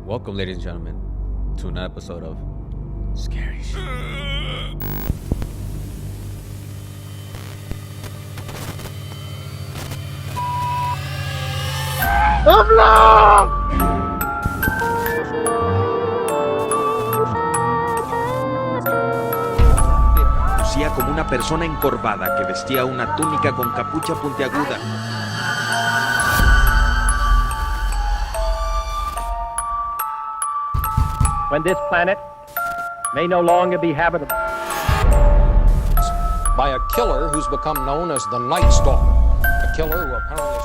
Welcome, ladies and gentlemen, to another episode of Scary Shit. Lucía como una persona encorvada que vestía una túnica con capucha puntiaguda. When this planet may no longer be habitable. By a killer who's become known as the Night Stalker. A killer who apparently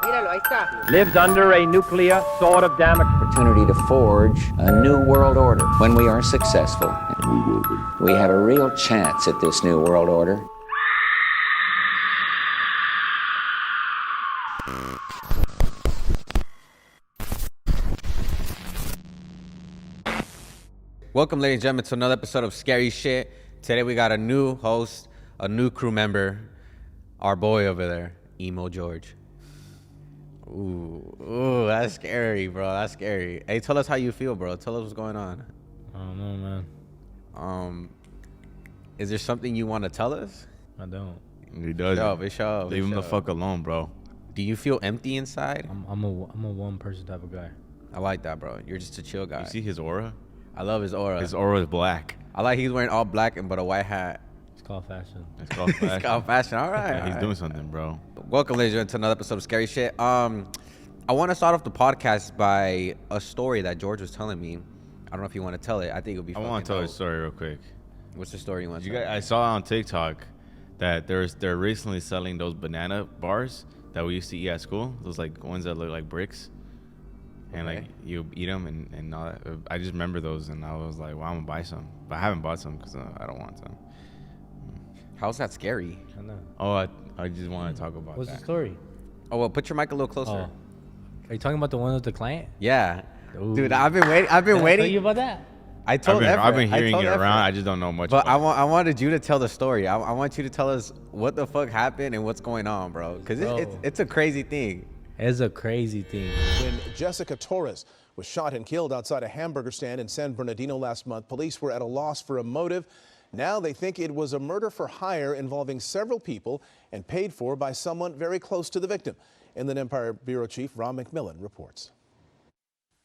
Míralo, ahí está. Lives under a nuclear sword of Damocles. Opportunity to forge a new world order. When we are successful, we have a real chance at this new world order. Welcome, ladies and gentlemen, to another episode of Scary Shit. Today we got a new host, a new crew member, our boy over there, Emo George. Ooh, that's scary, bro. That's scary. Hey, tell us how you feel, bro. Tell us what's going on. I don't know, man. Is there something you want to tell us? I don't. He does. Show. Leave him the fuck alone, bro. Do you feel empty inside? I'm a one person type of guy. I like that, bro. You're just a chill guy. You see his aura? I love his aura. His aura is black. I like he's wearing all black but a white hat. It's called fashion. It's called fashion. It's called fashion. All right. Yeah, he's doing something, bro. Welcome, ladies and gentlemen, to another episode of Scary Shit. I want to start off the podcast by a story that George was telling me. I don't know if you want to tell it. I think it'll be I fun. want to tell a story real quick. What's the story you want to You tell? guys, I saw on TikTok that they're recently selling those banana bars that we used to eat at school. Those like ones that look like bricks. And Okay. like you eat them and all that. I just remember those and I was like, well, I'm gonna buy some, but I haven't bought some because I don't want some. How's that scary? I know. Oh, I just want to talk about What's that. the story? Oh, well, put your mic a little closer. Oh. Are you talking about the one with the client? Yeah. Ooh. Dude, I've been waiting. I've been Did I waiting. tell you about that? I told I've been Everett. hearing I it told around. Everett. I just don't know much. But about I wanted you to tell the story. I want you to tell us what the fuck happened and what's going on, bro. Because it's a crazy thing. It's a crazy thing. When Jessica Torres was shot and killed outside a hamburger stand in San Bernardino last month, police were at a loss for a motive. Now they think it was a murder for hire involving several people and paid for by someone very close to the victim. Inland Empire Bureau Chief Ron McMillan reports.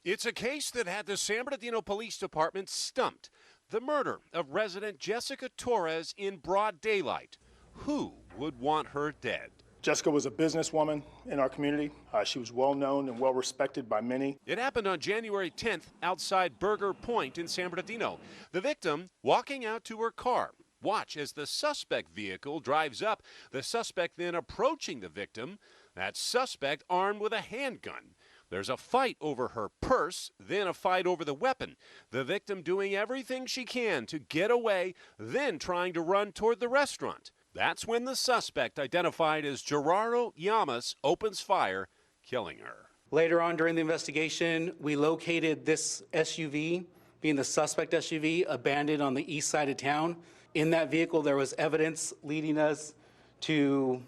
It's a case that had the San Bernardino Police Department stumped. The murder of resident Jessica Torres in broad daylight. Who would want her dead? Jessica was a businesswoman in our community. She was well known and well respected by many. It happened on January 10th outside Burger Point in San Bernardino. The victim walking out to her car. Watch as the suspect vehicle drives up. The suspect then approaching the victim. That suspect armed with a handgun. There's a fight over her purse, then a fight over the weapon. The victim doing everything she can to get away, then trying to run toward the restaurant. That's when the suspect, identified as Gerardo Llamas, opens fire, killing her. Later on during the investigation, we located this SUV, being the suspect SUV, abandoned on the east side of town. In that vehicle, there was evidence leading us to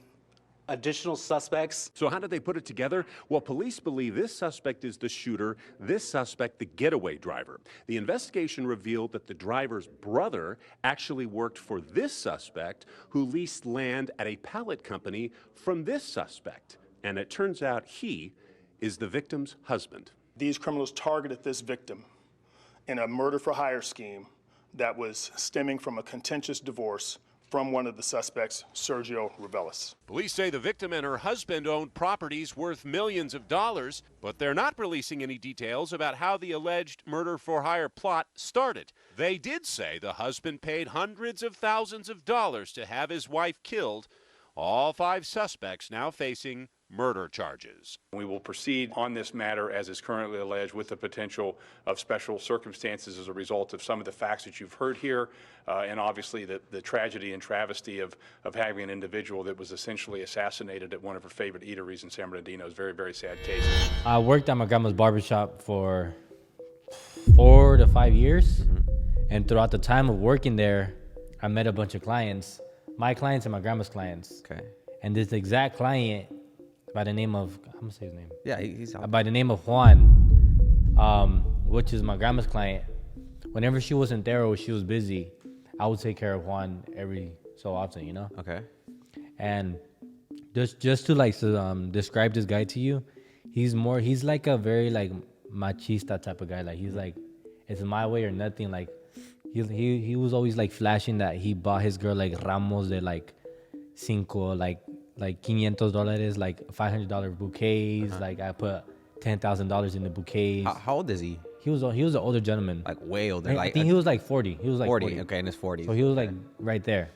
additional suspects. So how did they put it together? Well, police believe this suspect is the shooter, this suspect the getaway driver. The investigation revealed that the driver's brother actually worked for this suspect, who leased land at a pallet company from this suspect. And it turns out he is the victim's husband. These criminals targeted this victim in a murder for hire scheme that was stemming from a contentious divorce from one of the suspects, Sergio Reveles. Police say the victim and her husband owned properties worth millions of dollars, but they're not releasing any details about how the alleged murder for hire plot started. They did say the husband paid hundreds of thousands of dollars to have his wife killed. All 5 suspects now facing murder charges. We will proceed on this matter as is currently alleged with the potential of special circumstances as a result of some of the facts that you've heard here and obviously the tragedy and travesty of having an individual that was essentially assassinated at one of her favorite eateries in San Bernardino. It's a very, very sad case. I worked at my grandma's barbershop for 4 to 5 years. And throughout the time of working there, I met a bunch of clients, my clients and my grandma's clients. Okay. And this exact client by the name of, I'm gonna say his name. Yeah, he's out. By the name of Juan. which is my grandma's client, whenever she wasn't there or she was busy, I would take care of Juan every so often, you know? Okay. And just to like describe this guy to you, he's like a very like machista type of guy. Like he's like, it's my way or nothing. Like he was always like flashing that he bought his girl like ramos de like cinco, like $500, like $500 bouquets. Like I put $10,000 in the bouquets. How old is he? He was an older gentleman. Like way older. I Like think he was like 40. He was like 40. Okay, in his 40s. So he was like right there.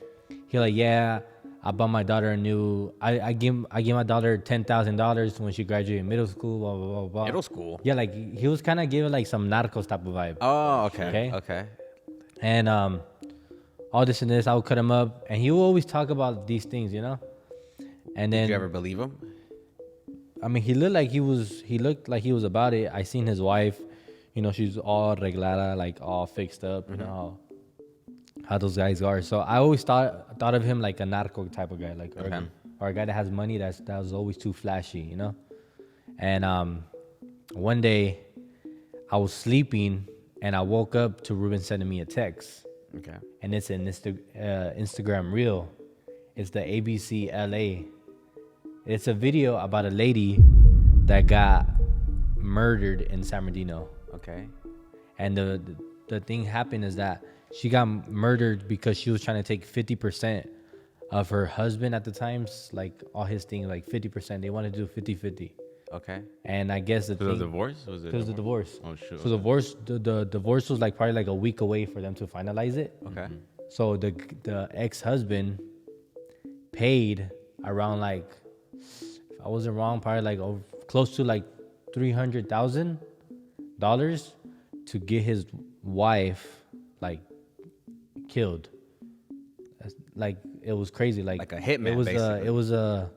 He like, yeah, I bought my daughter a new. I gave my daughter $10,000 when she graduated middle school. Blah blah blah blah. Middle school. Yeah, like he was kind of giving like some narcos type of vibe. Oh, okay. And all this and this, I would cut him up, and he would always talk about these things, you know. And then, did you ever believe him? I mean, he looked like he was about it. I seen his wife, you know, she's all reglada, like all fixed up, you know how those guys are. So I always thought of him like a narco type of guy, like or a guy that has money that was always too flashy, you know. And one day I was sleeping and I woke up to Ruben sending me a text. Okay. And it's an Instagram reel. It's the ABC LA. It's a video about a lady that got murdered in San Bernardino. Okay. And the thing happened is that she got murdered because she was trying to take 50% of her husband at the times, like all his things, like 50%. They wanted to do 50-50. Okay. And I guess the thing, divorce? Was it because the divorce. Oh, sure. So the divorce was like probably like a week away for them to finalize it. Okay. So the ex-husband paid around like, if I wasn't wrong, probably like close to like $300,000 to get his wife like killed. Like it was crazy. Like a hitman. It was a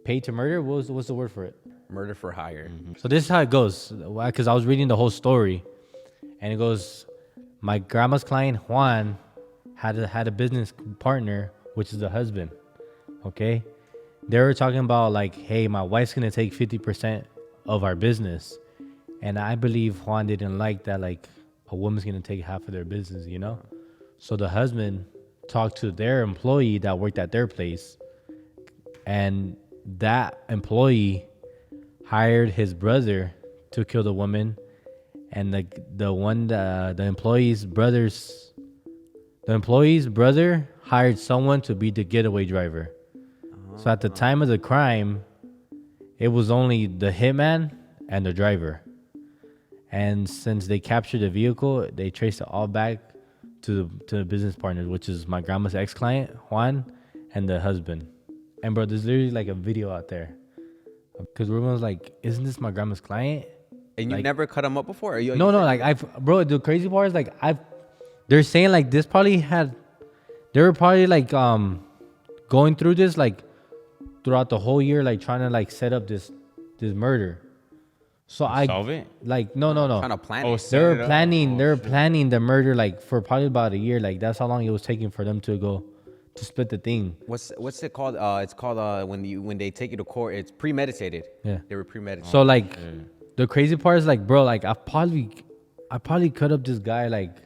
paid to murder. What's the word for it? Murder for hire. So this is how it goes. Because I was reading the whole story, and it goes, my grandma's client Juan had a business partner, which is the husband. Okay, they were talking about like, hey, my wife's gonna take 50% of our business, and I believe Juan didn't like that. Like a woman's gonna take half of their business, you know. So the husband talked to their employee that worked at their place, and that employee hired his brother to kill the woman, and the employee's brother hired someone to be the getaway driver. So at the time of the crime, it was only the hitman and the driver. And since they captured the vehicle, they traced it all back to the business partners, which is my grandma's ex-client, Juan, and the husband. And bro, there's literally like a video out there. Because Ruben was like, isn't this my grandma's client? And you like, never cut him up before? Or no, like bro, the crazy part is like they're saying like they were probably like going through this like throughout the whole year, like trying to like set up this murder. So solve it? Like no. Trying to plan it. They were planning the murder like for probably about a year. Like that's how long it was taking for them to go to split the thing. What's it called? It's called when they take you to court, it's premeditated. Yeah. They were premeditated. So like the crazy part is like, bro, like I probably cut up this guy like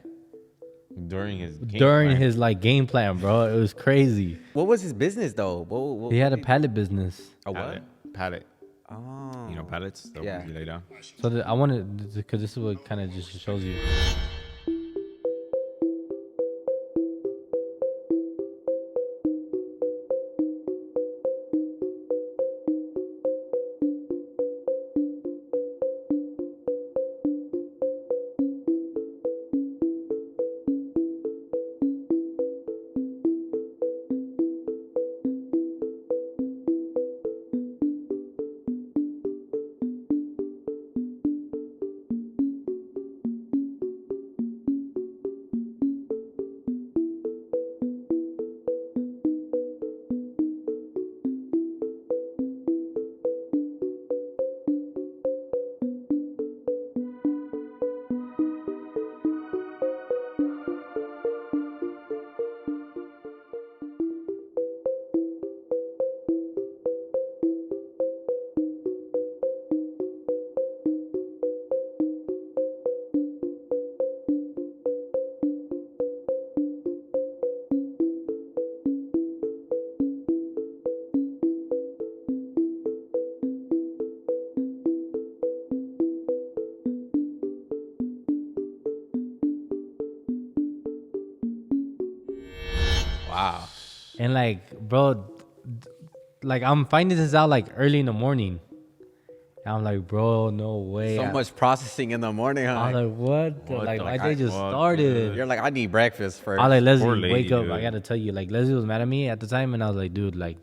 during his like game plan, bro. It was crazy. What was his business though? What he had a pallet business. A what? Pallet. Oh. You know, pallets? Yeah. You lay down. So I wanted, because this is what kind of just shows you. Wow. And like, bro, like I'm finding this out like early in the morning. And I'm like, bro, no way. So much processing in the morning, huh? I was like, what? What Like, the why heck? they just What, started? dude? You're like, I need breakfast first. I was like, Poor Leslie, lady, wake up. dude. I gotta tell you. Like, Leslie was mad at me at the time, and I was like, dude, like,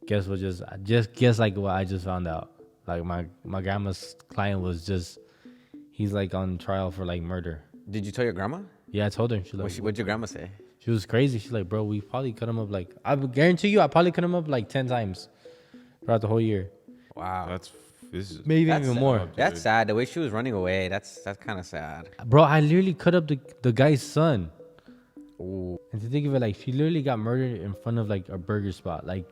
guess what? Just guess like what I just found out. Like my grandma's client was just, he's like on trial for like murder. Did you tell your grandma? Yeah, I told her. She's like, What'd your grandma say? She was crazy. She's like, bro, we probably cut him up like, I guarantee you, I probably cut him up like 10 times throughout the whole year. Wow. Maybe even more. That's sad. The way she was running away, that's kind of sad. Bro, I literally cut up the guy's son. Ooh. And to think of it, like, she literally got murdered in front of like a burger spot. Like,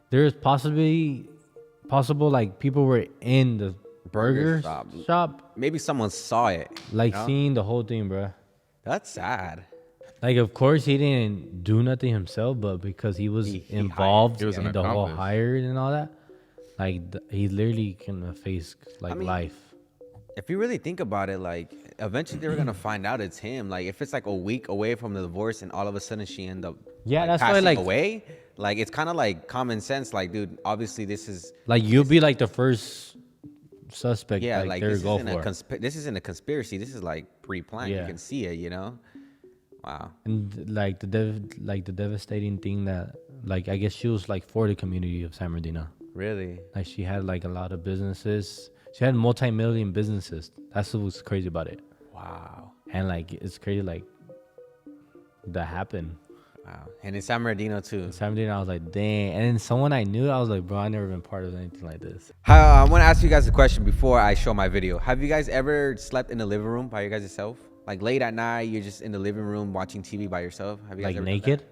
there's possible like people were in the burger shop. Maybe someone saw it. Like, you know? seeing the whole thing, bro. That's sad. Like, of course, he didn't do nothing himself, but because he was involved He was an in the whole accomplice. hired and all that, like, he literally can face like life. If you really think about it, like, eventually they were gonna find out it's him. Like, if it's like a week away from the divorce and all of a sudden she end up That's why, passing like, away, like, it's kind of like common sense. Like, dude, obviously this is like, you'll be like the first suspect. yeah, like like they're this go isn't for. this isn't a conspiracy. This is like pre-planned. Yeah. You can see it, you know. Wow. And like the devastating thing that, like, I guess she was like for the community of San Bernardino. Really? Like, she had like a lot of businesses. She had multi-million businesses. That's what was crazy about it. Wow. And like, it's crazy, like, that happened. Wow. And in San Bernardino too. In San Bernardino, I was like, dang. And then someone I knew, I was like, bro, I never been part of anything like this. I want to ask you guys a question before I show my video. Have you guys ever slept in the living room by you guys yourself? Like, late at night, you're just in the living room watching TV by yourself? Have you guys Like, ever done naked? that?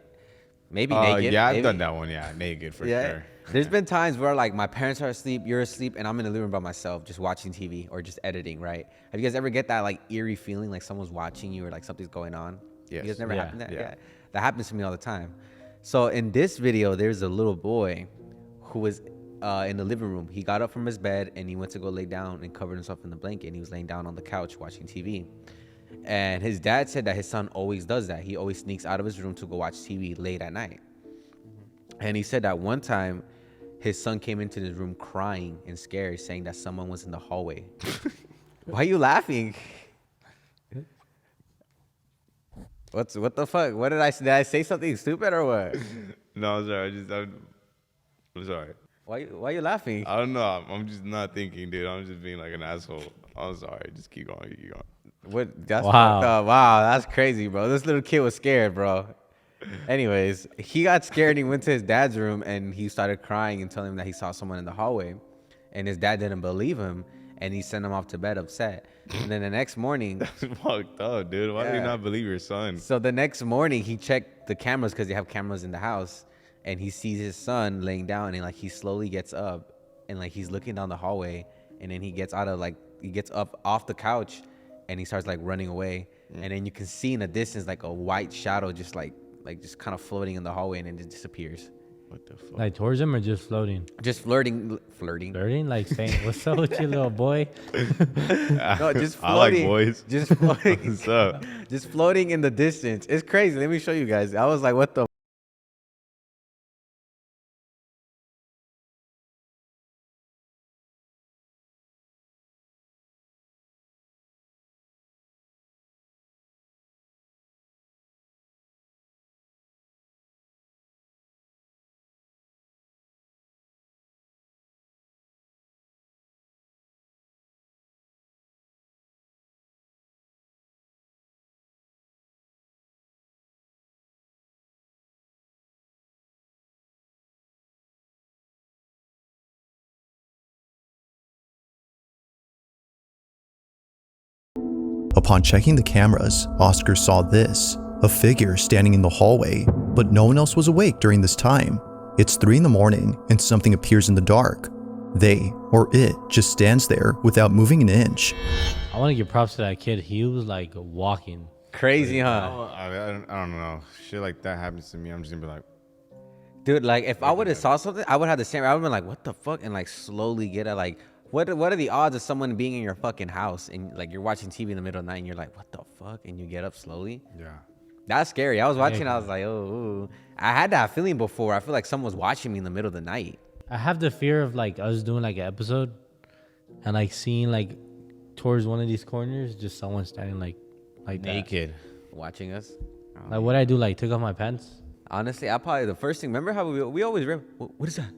Maybe naked. Yeah, maybe. I've done that one. Yeah, naked for sure. There's been times where like my parents are asleep, you're asleep, and I'm in the living room by myself, just watching TV or just editing, right? Have you guys ever get that like eerie feeling like someone's watching you or like something's going on? Yes. You guys never Yeah. happened that? Yeah. That happens to me all the time. So in this video, there's a little boy who was in the living room. He got up from his bed and he went to go lay down and covered himself in the blanket. And he was laying down on the couch watching TV. And his dad said that his son always does that. He always sneaks out of his room to go watch TV late at night. And he said that one time his son came into his room crying and scared, saying that someone was in the hallway. Why are you laughing? What the fuck? What did I say something stupid or what? No, I'm sorry. I'm sorry. Why are you laughing? I don't know. I'm just not thinking, dude. I'm just being like an asshole. I'm sorry. Just keep going. Keep going. What? That's Wow. fucked up. Wow, that's crazy, bro. This little kid was scared, bro. Anyways, he got scared. He went to his dad's room and he started crying and telling him that he saw someone in the hallway. And his dad didn't believe him, and he sent him off to bed upset. And then the next morning, That's fucked up, dude. Why do you Yeah. not believe your son? so the next morning he checked the cameras because they have cameras in the house, and he sees his son laying down, and like he slowly gets up, and like he's looking down the hallway, and then he gets up off the couch, and he starts like running away, and then you can see in the distance like a white shadow just just kind of floating in the hallway, and then it disappears. What the fuck? Like, towards him or just floating? Just flirting. Flirting? Like, saying, what's up with you, little boy? No, just floating. I like boys. Just floating. What's up? Just floating in the distance. It's crazy. Let me show you guys. I was like, what the? Upon checking the cameras, Oscar saw this, a figure standing in the hallway, but no one else was awake during this time. It's 3 a.m. and something appears in the dark. They, or it, just stands there without moving an inch. I want to give props to that kid. He was like walking. Crazy, huh? I don't know. Shit like that happens to me. I'm just gonna be like, Dude, like if I would have saw something, I would have the same. I would have been like, what the fuck? And like slowly get it. Like, what are the odds of someone being in your fucking house and like you're watching TV in the middle of the night and you're like, what the fuck? And you get up slowly. yeah. That's scary. I was watching. I was like, oh, ooh. I had that feeling before. I feel like someone was watching me in the middle of the night. I have the fear of like us doing like an episode and like seeing like towards one of these corners, just someone standing like naked, watching us. Like what I do, like take off my pants. Honestly, I probably the first thing. Remember how we always what is that?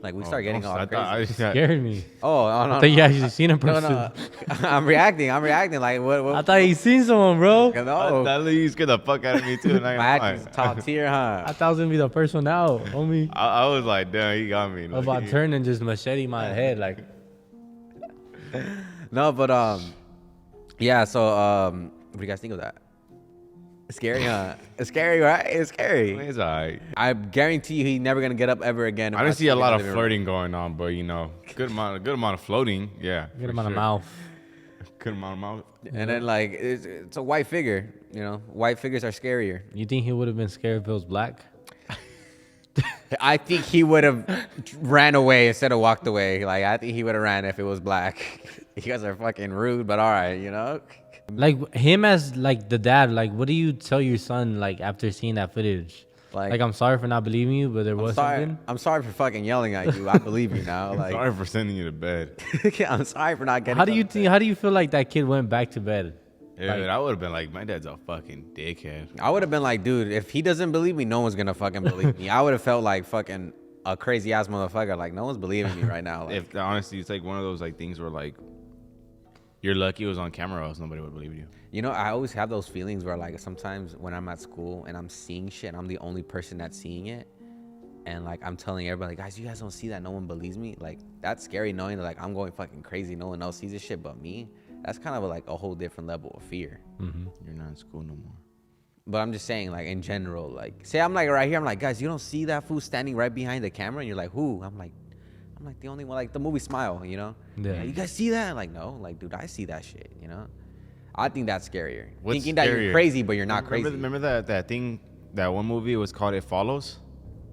Like we start getting all crazy. Scared me. Oh, no, I thought you actually seen a person. No. I'm reacting. Like what? I thought you seen someone, bro. No. That you scared the fuck out of me too. My acting's top tier, huh? I thought I was gonna be the first one out, homie. I was like, damn, he got me. I was about to turn and just machete my head, like. No, but yeah. So what do you guys think of that? It's scary, huh? It's scary, right? It's scary. It's alright. I guarantee you, he's never gonna get up ever again. I didn't see a lot of flirting going on, but you know, good amount of floating. Yeah. Good amount of mouth. Good amount of mouth. And then like it's a white figure. You know, white figures are scarier. You think he would have been scared if it was black? I think he would have ran away instead of walked away. Like I think he would have ran if it was black. You guys are fucking rude, but all right, you know. Like him as like the dad, like what do you tell your son like after seeing that footage? Like I'm sorry for not believing you, but there was something. I'm sorry for fucking yelling at you. I believe you now. Like sorry for sending you to bed. I'm sorry for not getting. How do you feel like that kid went back to bed? Yeah, like, I would have been like, my dad's a fucking dickhead. I would have been like, dude, if he doesn't believe me, no one's gonna fucking believe me. I would have felt like fucking a crazy ass motherfucker. Like no one's believing me right now. Like, if honestly, it's like one of those like things where like you're lucky it was on camera, or else nobody would believe you. You know, I always have those feelings where like sometimes when I'm at school and I'm seeing shit, I'm the only person that's seeing it. And like I'm telling everybody, guys, you guys don't see that, no one believes me. Like that's scary knowing that like I'm going fucking crazy, no one else sees this shit but me. That's kind of like a whole different level of fear. You're not in school no more. But I'm just saying, like in general, like say I'm like right here, I'm like, guys, you don't see that fool standing right behind the camera, and you're like, who? I'm like the only one, like the movie Smile, you know? Yeah. You guys see that? Like, no, like, dude, I see that shit, you know? I think that's scarier. What's Thinking scarier? that you're crazy, but you're not crazy. Remember that thing, that one movie was called It Follows?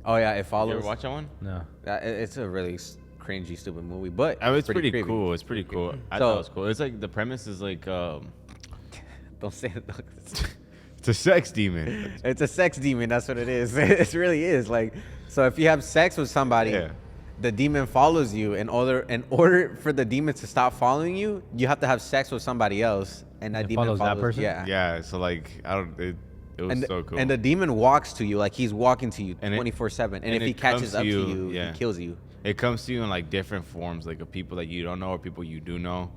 Oh yeah, It Follows. You ever watch that one? No. It's a really cringy, stupid movie, but I mean, it's pretty creepy. cool. It's pretty cool. I thought it was cool. It's like the premise is like, don't say it. it's a sex demon. It's a sex demon. That's what it is. It really is. Like, so if you have sex with somebody, the demon follows you. In order for the demon to stop following you, you have to have sex with somebody else, and that demon follows that person. Yeah. So like, it was so cool. And the demon walks to you, like he's walking to you 24/7. And if he catches up to you, he kills you. It comes to you in like different forms, like of people that you don't know or people you do know,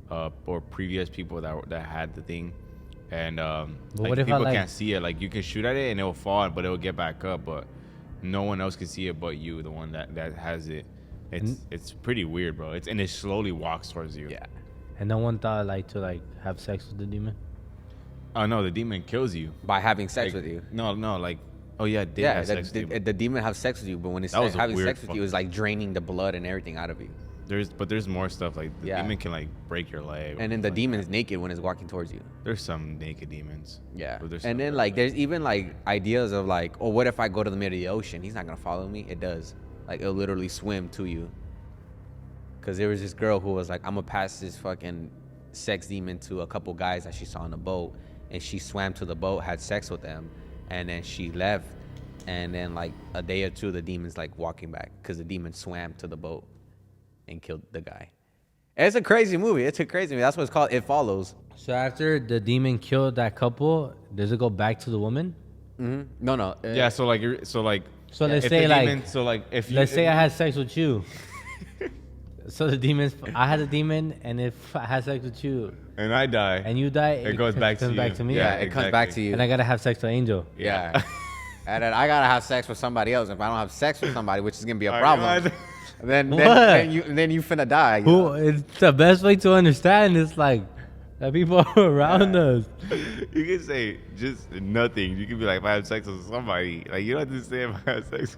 or previous people that had the thing. And like what if people can't see it. Like you can shoot at it and it will fall, but it will get back up. But no one else can see it but you, the one that has it. It's pretty weird, bro. And it slowly walks towards you. Yeah. And no one thought like to like have sex with the demon. Oh no, the demon kills you by having sex with you. No, like, oh yeah, have sex with you. The demon have sex with you, but when it's having sex with you, it's like draining the blood and everything out of you. There's more stuff, like the demon can like break your leg. And then the demon's naked when it's walking towards you. There's some naked demons. Yeah. And then like there's even like ideas of like, oh, what if I go to the middle of the ocean? He's not gonna follow me. It does. Like it'll literally swim to you. Cause there was this girl who was like, I'm gonna pass this fucking sex demon to a couple guys that she saw on the boat, and she swam to the boat, had sex with them, and then she left. And then like a day or two, the demon's like walking back because the demon swam to the boat and killed the guy. It's a crazy movie. It's a crazy movie. That's what it's called. It Follows. So after the demon killed that couple, does it go back to the woman? No. Yeah. So let's say let's say I had sex with you. So I had a demon, and if I had sex with you, and I die, and you die, it goes back to you. To me. Yeah, it comes back to you. And I gotta have sex with Angel. Yeah. And then I gotta have sex with somebody else. If I don't have sex with somebody, which is gonna be a problem, then you finna die. It's the best way to understand. It's like the people around us. You can say just nothing. You can be like, if I have sex with somebody, like you don't have to say if I have sex.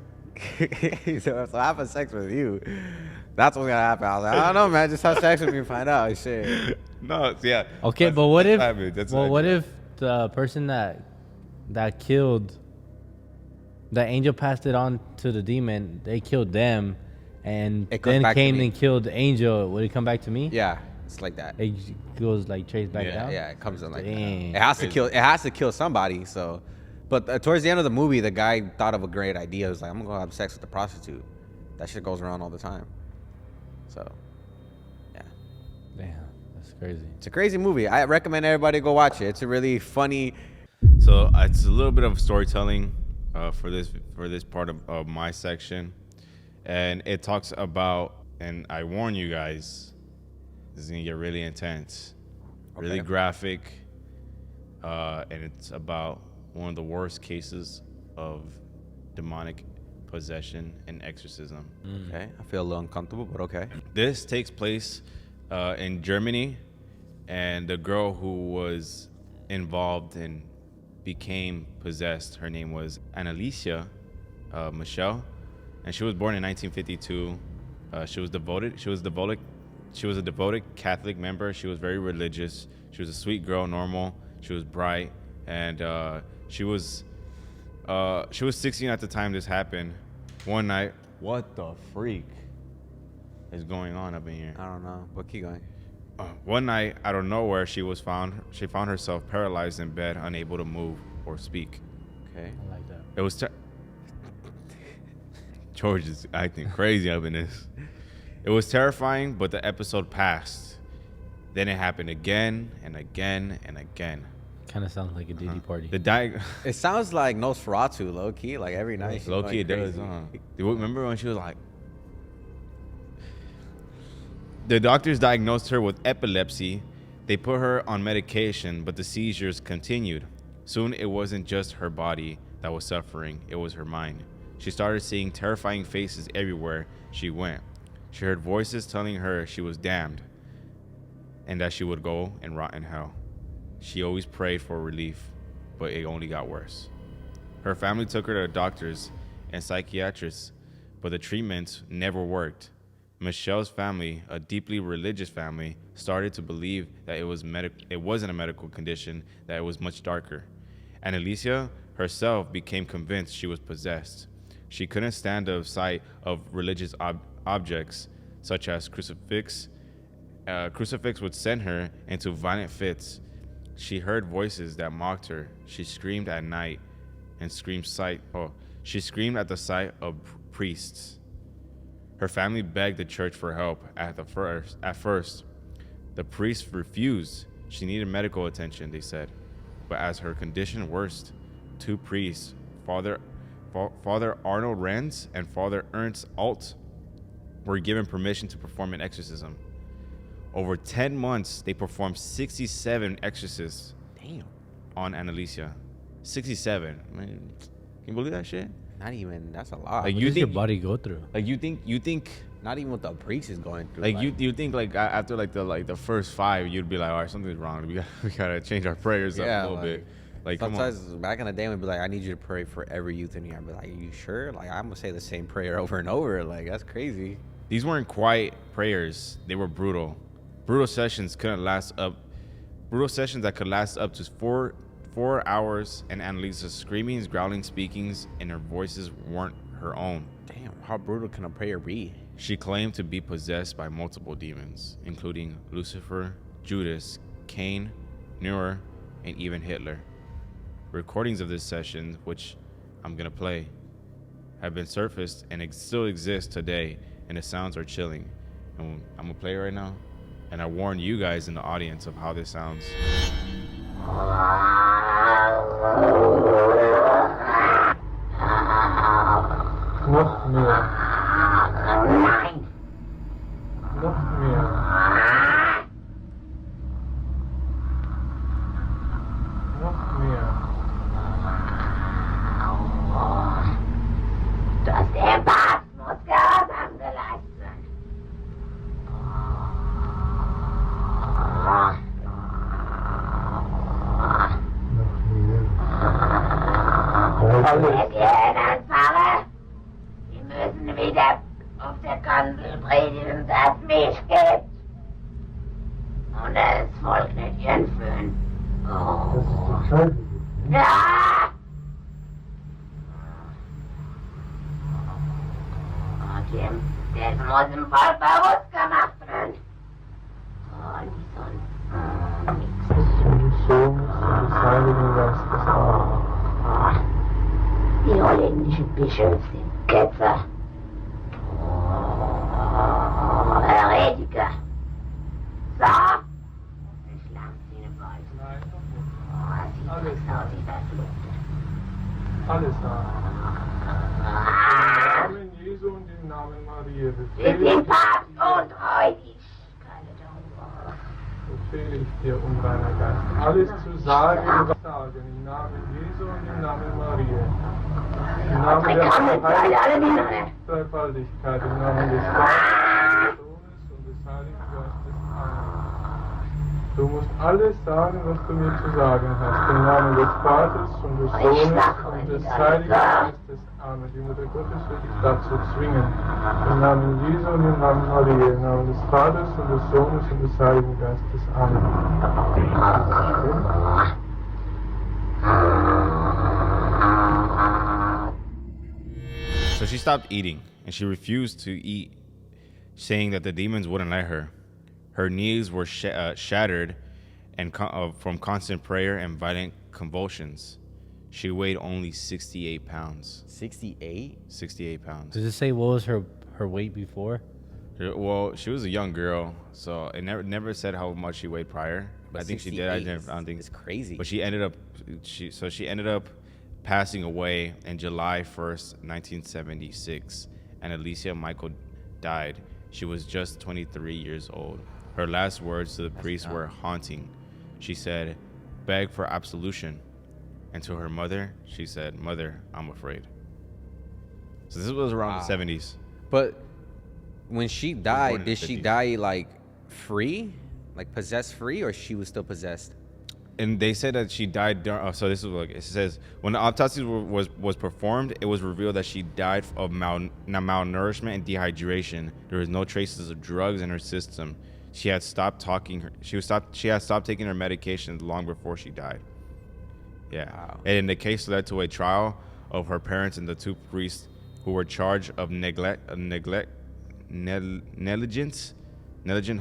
So I have sex with you. That's what's gonna happen. I was like, I don't know, man. Just have sex with me and find out. Shit. No, yeah. Okay, but what if? What if the person that killed the angel passed it on to the demon? They killed them, and then came and killed the angel. Would it come back to me? Yeah. It's like that. It goes like chase back down. Yeah, it comes in like that. Dang. It has to kill. It has to kill somebody. So, but towards the end of the movie, the guy thought of a great idea. He was like, I'm gonna go have sex with the prostitute. That shit goes around all the time. So, yeah. Damn, that's crazy. It's a crazy movie. I recommend everybody go watch it. It's a really funny. So it's a little bit of storytelling for this part of my section, and it talks about. And I warn you guys, this is gonna get really intense, really graphic, and it's about one of the worst cases of demonic possession and exorcism. Okay, I feel a little uncomfortable, but okay. This takes place in Germany, and the girl who was involved and became possessed, her name was Annalisa Michel, and she was born in 1952. She was a devoted Catholic member. She was very religious. She was a sweet girl, normal. She was bright, and she was 16 at the time this happened. One night, what the freak is going on up in here? I don't know, but keep going. One night, out of nowhere, she found herself paralyzed in bed, unable to move or speak. Okay, I like that. It was. George is acting crazy up in this. It was terrifying, but the episode passed. Then it happened again and again and again. Kind of sounds like a Diddy party. It sounds like Nosferatu, low key. Like every night. she's Low going key it does. crazy. Do you remember when she was like? The doctors diagnosed her with epilepsy. They put her on medication, but the seizures continued. Soon it wasn't just her body that was suffering, it was her mind. She started seeing terrifying faces everywhere she went. She heard voices telling her she was damned and that she would go and rot in hell. She always prayed for relief, but it only got worse. Her family took her to doctors and psychiatrists, but the treatments never worked. Michelle's family, a deeply religious family, started to believe that it wasn't a medical condition, that it was much darker. Annalisa herself became convinced she was possessed. She couldn't stand the sight of religious objects, such as crucifix. Crucifix would send her into violent fits. She heard voices that mocked her. She screamed at night and she screamed at the sight of priests. Her family begged the church for help at first. The priests refused. She needed medical attention, they said. But as her condition worsened, two priests, Father Arnold Renz and Father Ernst Alt, were given permission to perform an exorcism. Over 10 months, they performed 67 exorcists. Damn. On Annalisa. 67. Man, can you believe that shit? Not even. That's a lot. Like, what does your body go through? Like you think. Not even what the priest is going through. Like you think like after the first 5, you'd be like, all right, something's wrong. We gotta change our prayers up a little bit. Like sometimes back in the day, we'd be like, I need you to pray for every youth in here. I'd be like, are you sure? Like I'm gonna say the same prayer over and over. Like that's crazy. These weren't quiet prayers. They were brutal. Brutal sessions that could last up to 4 hours, and Annalisa's screamings, growling, speakings, and her voices weren't her own. Damn, how brutal can a prayer be? She claimed to be possessed by multiple demons, including Lucifer, Judas, Cain, Nero, and even Hitler. Recordings of this session, which I'm gonna play, have been surfaced and still exist today, and the sounds are chilling. And I'm gonna play it right now, and I warn you guys in the audience of how this sounds. Du hast den Basmus gehorsam geleistet. Wenn ich die hinanfahre, die müssen wieder auf der Kanzel predigen, dass es mich gibt. Und das Volk nicht entführen. Oh. Ja! Okay, das muss im Volk bewusst gemacht werden. Und Pischelsin, Ketzer. Rediger. So. Schlagzähne beißen. Nein, Sieht alles aus wie Verfluchte. alles da. Im Namen Jesu und im Namen Maria Wir sind Papst und Heilig. befehle ich dir, unreiner Geist, alles zu sagen und zu sagen, im Namen Jesu und im Namen Maria. Im Namen der Dreifaltigkeit, im Namen des Vaters, des Sohnes und des Heiligen Geistes. Amen. Du musst alles sagen, was du mir zu sagen hast, im Namen des Vaters und des Sohnes und des Heiligen Geistes. Amen. Die Mutter Gottes wird dich dazu zwingen. Im Namen Jesu und im Namen Maria, im Namen des Vaters und des Sohnes und des Heiligen Geistes. Amen. So she stopped eating, and she refused to eat, saying that the demons wouldn't let her. Her knees were shattered and from constant prayer and violent convulsions. She weighed only 68 pounds. 68? 68 pounds. Does it say what was her weight before? Well, she was a young girl, so it never said how much she weighed prior. But I think she did. I don't think it's crazy. But she ended up passing away in July 1st, 1976, and Alicia Michael died. She was just 23 years old. Her last words to the priest were haunting. She said, "Beg for absolution." And to her mother, she said, "Mother, I'm afraid." So this was around the 70s. But when she died, did she 50s. die like free? Like possessed free, or she was still possessed? And they said that she died. So this is what it says. When the autopsy was performed, it was revealed that she died of malnourishment and dehydration. There was no traces of drugs in her system. She had stopped talking. She had stopped taking her medications long before she died. Yeah. Wow. And the case led to a trial of her parents and the two priests who were charged of negligent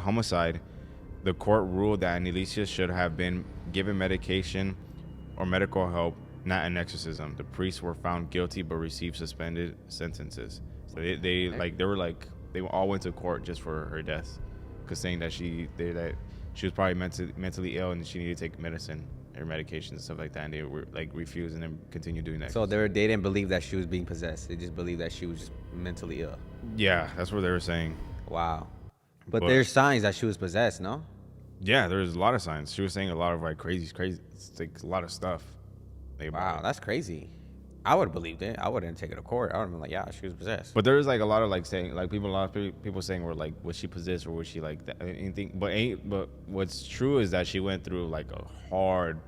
homicide. The court ruled that Anneliese should have been given medication or medical help, not an exorcism. The priests were found guilty but received suspended sentences. So they all went to court just for her death, because saying that she was probably mentally ill and she needed to take medicine or medications and stuff like that, and they were like refused and then continued doing that. So they didn't believe that she was being possessed. They just believed that she was just mentally ill. Yeah, that's what they were saying. Wow. But there's signs that she was possessed, no? Yeah, there's a lot of signs. She was saying a lot of like crazy, it's like a lot of stuff. Wow, that's crazy. I would have believed it. I wouldn't take it to court. I would have been like, yeah, she was possessed. But there was like a lot of like saying, like a lot of people saying were like, was she possessed or was she like that, anything? But what's true is that she went through like a hard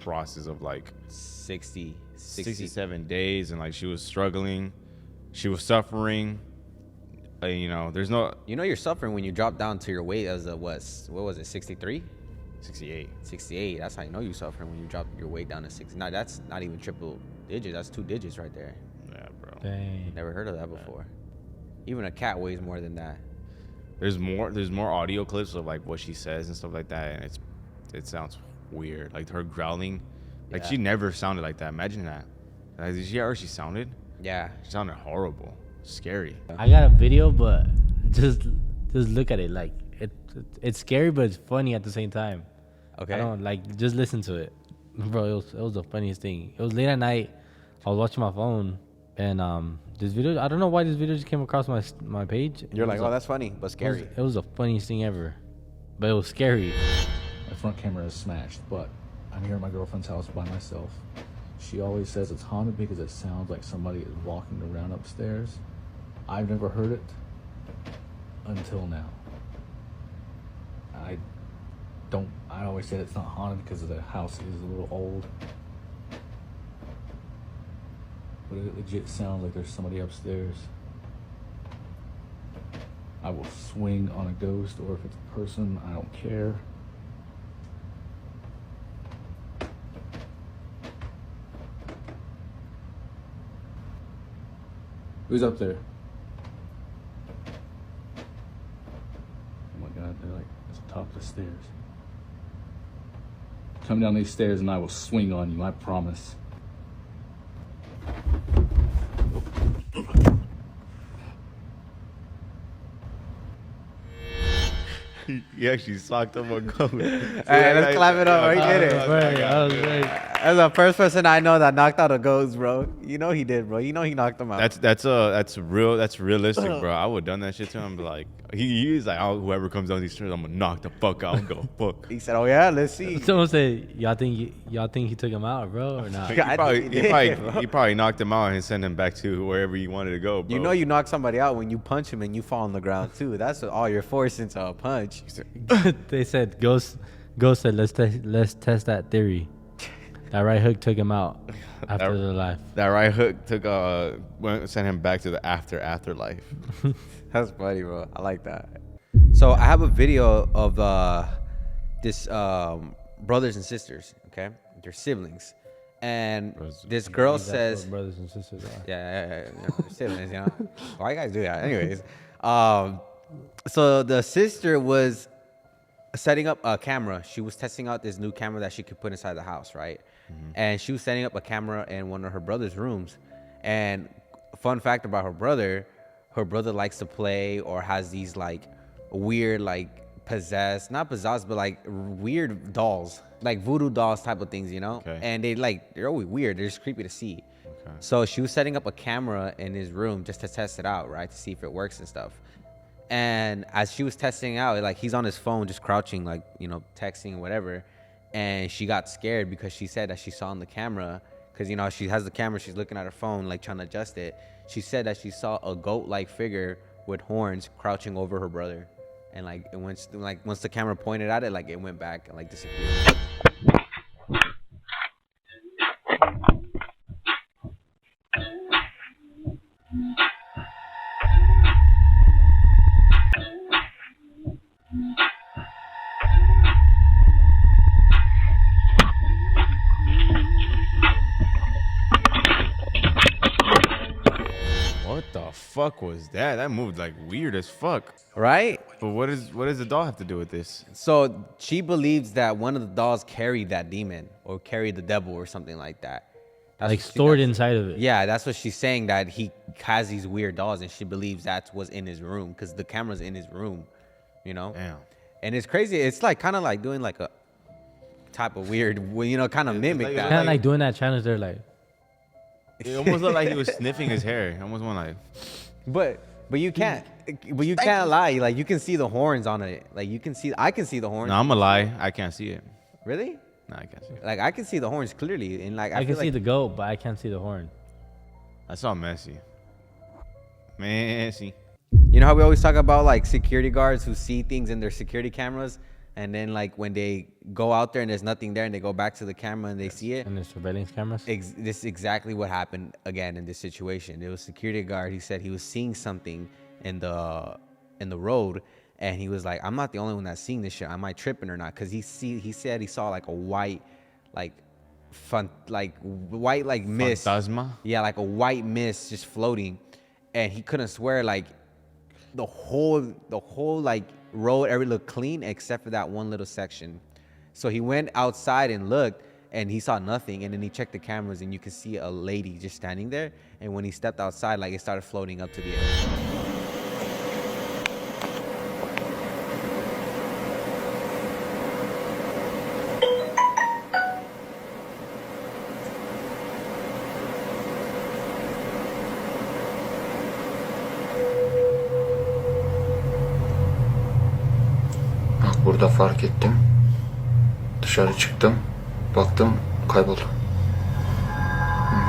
process of like 67 days, and like she was struggling, she was suffering. There's no. You're suffering when you drop down to your weight as a what was it, 63? 68. 68. That's how you know you're suffering, when you drop your weight down to 69. That's not even triple digits. That's 2 digits right there. Yeah, bro. Dang. Never heard of that before. Even a cat weighs more than that. There's more audio clips of like what she says and stuff like that, and it sounds weird. Like her growling, like she never sounded like that. Imagine that. Like, did you hear how she sounded? Yeah. She sounded horrible. Scary. I got a video, but just look at it. Like it's scary, but it's funny at the same time. Okay. I don't just listen to it, bro. It was the funniest thing. It was late at night. I was watching my phone, and this video. I don't know why this video just came across my page. You're like, oh, that's funny, but scary. It was the funniest thing ever, but it was scary. My front camera is smashed, but I'm here at my girlfriend's house by myself. She always says it's haunted because it sounds like somebody is walking around upstairs. I've never heard it until now. I always say it's not haunted because the house is a little old. But it legit sounds like there's somebody upstairs. I will swing on a ghost, or if it's a person, I don't care. Who's up there? Oh my God, they're like at the top of the stairs. Come down these stairs and I will swing on you, I promise. He actually socked up a goat. Hey, let's clap it up. He did it. That's the first person I know that knocked out a ghost, bro. You know he did, bro. You know he knocked him out. That's realistic, bro. I would have done that shit to him. But like he's like, oh, whoever comes down these stairs, I'm gonna knock the fuck out and go fuck. He said, oh yeah, let's see. Someone said, y'all think he took him out, bro, or not? He probably knocked him out and sent him back to wherever he wanted to go, bro. You know you knock somebody out when you punch him and you fall on the ground too. That's all you're forced into a punch. They said Ghost said let's test that theory. That right hook took him out after the life. That right hook sent him back to the afterlife. That's funny, bro. I like that. So I have a video of this brothers and sisters. Okay, they're siblings, and this girl says brothers and sisters are. Yeah, siblings. You know, why you guys do that? Anyways, so the sister was setting up a camera. She was testing out this new camera that she could put inside the house, right? And she was setting up a camera in one of her brother's rooms. And fun fact about her brother likes to play or has these like weird, like not possessed, but like weird dolls, like voodoo dolls type of things, you know? Okay. And they're always weird. They're just creepy to see. Okay. So she was setting up a camera in his room just to test it out, right? To see if it works and stuff. And as she was testing out, like he's on his phone just crouching, like, you know, texting, whatever. And she got scared because she said that she saw on the camera, because, you know, she has the camera, she's looking at her phone, like trying to adjust it. She said that she saw a goat-like figure with horns crouching over her brother. And like once the camera pointed at it, like it went back and like disappeared. What the fuck was that? That moved like weird as fuck. Right? But what does the doll have to do with this? So she believes that one of the dolls carried that demon or carried the devil or something like that. Like stored inside of it. Yeah, that's what she's saying, that he has these weird dolls and she believes that was in his room because the camera's in his room, you know? Damn. And it's crazy. It's like kind of like doing like a type of weird, you know, kind of mimic that. Kind of like doing that challenge. They're like, it almost looked like he was sniffing his hair. It almost went like. But you can't lie. Like you can see the horns on it. Like I can see the horns. No, I'm gonna lie. I can't see it. Really? No, I can't see it. Like I can see the horns clearly, and like I can see the goat, but I can't see the horn. That's all messy. Messy. You know how we always talk about like security guards who see things in their security cameras, and then like when they go out there and there's nothing there, and they go back to the camera and they see it. And the surveillance cameras. This is exactly what happened again in this situation. It was a security guard. He said he was seeing something in the road, and he was like, "I'm not the only one that's seeing this shit. Am I tripping or not?" Because he said he saw like a white, like mist. Phantasma? Yeah, like a white mist just floating, and he couldn't swear like the whole like road every looked clean except for that one little section. So he went outside and looked, and he saw nothing, and then he checked the cameras, and you could see a lady just standing there, and when he stepped outside, like it started floating up to the air. Burada fark ettim. Dışarı çıktım. Baktım kayboldu.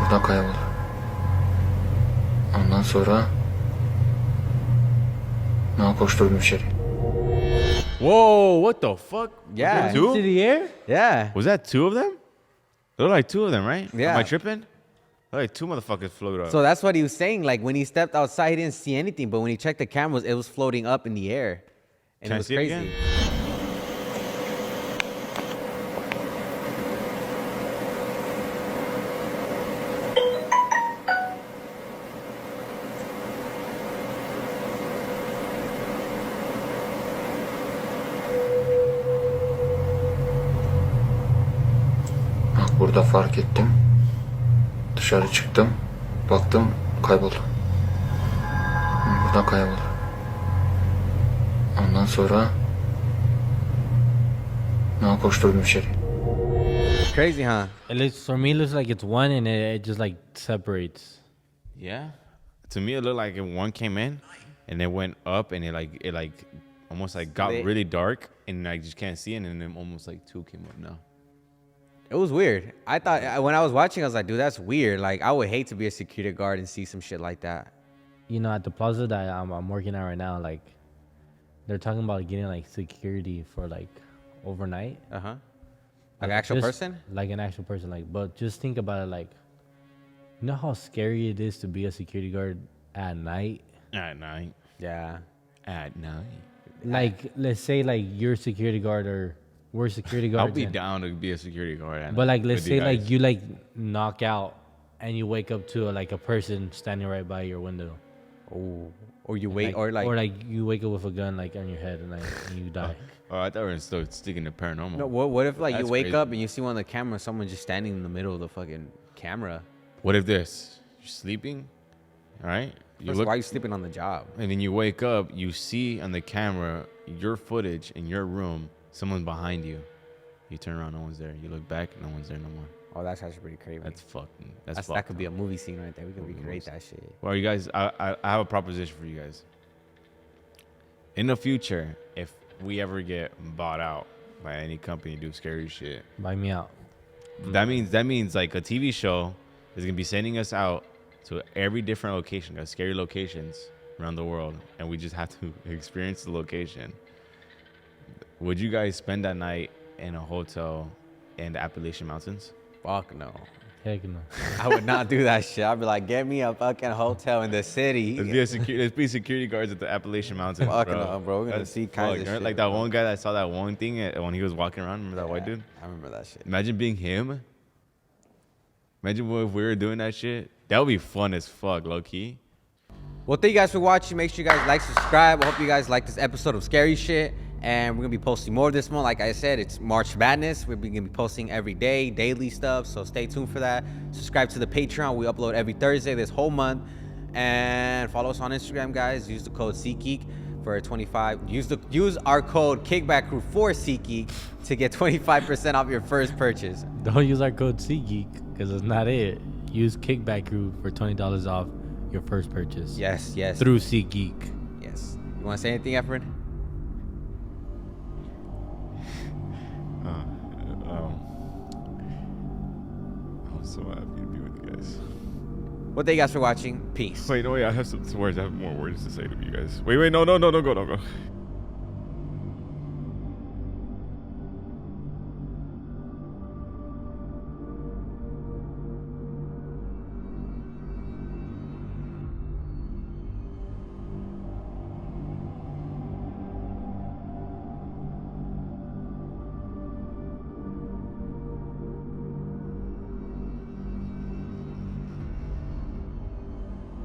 Buradan kayboldu. Ondan sonra koşturdum içeri. Whoa, what the fuck? Yeah. Two? Into the air? Yeah. Was that two of them? There were like two of them, right? Yeah. Am I tripping? Like two motherfuckers floated up. So that's what he was saying. Like when he stepped outside, he didn't see anything, but when he checked the cameras, it was floating up in the air, and Can it I was see it crazy. again? Burada fark ettim. Dışarı çıktım. Baktım kayboldu. Buradan kayboldu. Ondan sonra No, koşturdum içeri. Crazy, huh? It looks, for me, it looks like it's one and it just like separates. Yeah. To me, it looked like one came in and it went up and it almost like got Split. really dark and I just can't see it, and then almost like two came up now. It was weird. I thought when I was watching, I was like, dude, that's weird. Like, I would hate to be a security guard and see some shit like that. You know, at the plaza that I'm working at right now, like, they're talking about getting like security for like overnight. Uh-huh. Like an actual person? Like an actual person. Like, but just think about it, like, you know how scary it is to be a security guard at night? At night. Yeah. At night. Like, let's say like you're a security guard or we're security guards. I'll be down to be a security guard. At But night like, let's with you say like guys. you like knock out and you wake up to like a person standing right by your window. Oh. Or you wait, or like you wake up with a gun like on your head and like and you die. Oh, I thought we were still sticking to paranormal. No, what if like That's you wake crazy. up and you see one of the cameras, someone just standing in the middle of the fucking camera? What if you're sleeping, all right? Why are you sleeping on the job? And then you wake up, you see on the camera your footage in your room, someone behind you. You turn around, no one's there. You look back, no one's there no more. Oh, that's actually pretty crazy. That's fucking. That could be a movie scene right there. We could recreate that shit. Well, you guys, I have a proposition for you guys. In the future, if we ever get bought out by any company to do scary shit, buy me out. That means like a TV show is gonna be sending us out to every different location, scary locations around the world, and we just have to experience the location. Would you guys spend that night in a hotel in the Appalachian Mountains? Fuck no. Heck no. I would not do that shit. I'd be like, get me a fucking hotel in the city. Let's be security guards at the Appalachian Mountains. Fuck bro. no, bro. We're gonna see kinds of shit, like that bro. one guy that saw that one thing when he was walking around. Remember that white dude? I remember that shit. Imagine being him. Imagine if we were doing that shit. That would be fun as fuck, low key. Well, thank you guys for watching. Make sure you guys like, subscribe. I hope you guys like this episode of Scary Shit. And we're going to be posting more this month. Like I said, it's March Madness. We're going to be posting every day, daily stuff. So stay tuned for that. Subscribe to the Patreon. We upload every Thursday this whole month. And follow us on Instagram, guys. Use the code SEATGEEK for 25. Use our code Kickback Crew for SEATGEEK to get 25% off your first purchase. Don't use our code SEATGEEK because it's not it. Use Kickback Crew for $20 off your first purchase. Yes. Through SEATGEEK. Yes. You want to say anything, Efren? I'm so happy to be with you guys. Well, thank you guys for watching. Peace. Wait, no, wait, I have some words. I have more words to say to you guys. Wait, no, don't go.